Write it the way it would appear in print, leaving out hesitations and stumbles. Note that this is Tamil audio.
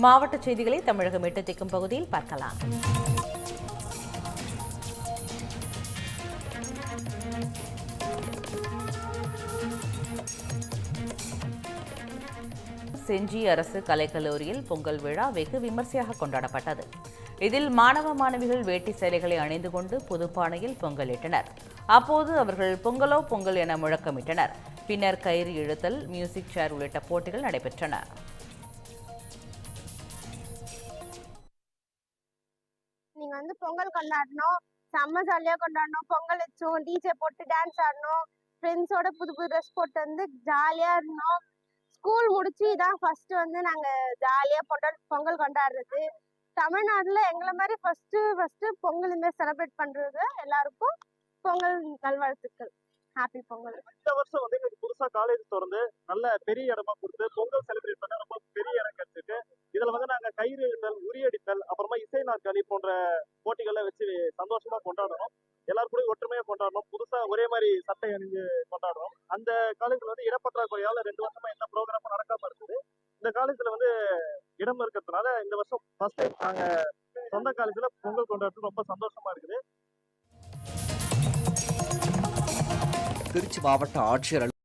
மாவட்ட செய்திகளை தமிழகம் எட்டு திக்கும் பகுதியில் பார்க்கலாம். செஞ்சி அரசு கலைக்கல்லூரியில் பொங்கல் விழா வெகு விமர்சையாக கொண்டாடப்பட்டது. இதில் மாணவ மாணவிகள் வேட்டி சேலைகளை அணிந்து கொண்டு புதுப்பானையில் பொங்கலிட்டனர். அப்போது அவர்கள் பொங்கலோ பொங்கல் என முழக்கமிட்டனர். பின்னர் கயிறு இழுத்தல், மியூசிக் சேர் உள்ளிட்ட போட்டிகள் நடைபெற்றன. நீங்க பொங்கல் கொண்டாடணும், செம்ம ஜாலியா கொண்டாடணும். பொங்கல் வச்சோம், டிஜே போட்டு டான்ஸ் ஆடணும், ஃப்ரெண்ட்ஸோட புது புது ட்ரெஸ் போட்டு ஜாலியா இருந்தோம். ஸ்கூல் முடிச்சு இதான் ஃபர்ஸ்ட் நாங்க ஜாலியா பொங்கல் கொண்டாடுறது. தமிழ்நாட்டுல எங்களை மாதிரி ஃபர்ஸ்ட் பொங்கல் இந்த செலிப்ரேட் பண்றது. எல்லாருக்கும் பொங்கல் நல்வாழ்த்துக்கள். ஹாப்பி பொங்கல். இந்த வருஷம் எங்களுக்கு புதுசா காலேஜ் திறந்து நல்ல பெரிய இடமா கொடுத்து பொங்கல் செலிப்ரேட் பண்ண ரொம்ப பெரிய இடம் கிடைச்சிருக்கு. இதுல நாங்க கயிறு இழுத்தல், உரியடித்தல், அப்புறமா இசை நாற்காலி போன்ற போட்டிகளை வச்சு சந்தோஷமா கொண்டாடணும். எல்லாரும் கூட ஒற்றுமையா கொண்டாடணும். புதுசா ஒரே மாதிரி சட்டை அணிஞ்சு கொண்டாடுறோம். அந்த காலேஜ்ல இடப்பற்றாக்குறையால 2 வருஷமா எந்த ப்ரோக்ராமும் நடக்காம இருக்குது. இந்த காலேஜ்ல இடம் இருக்கிறதுனால இந்த வருஷம் ஃபர்ஸ்ட் டைம் நாங்க சொந்த காலேஜ்ல பொங்கல் கொண்டாடுறது ரொம்ப சந்தோஷமா இருக்குது. திருச்சி மாவட்ட ஆட்சியர்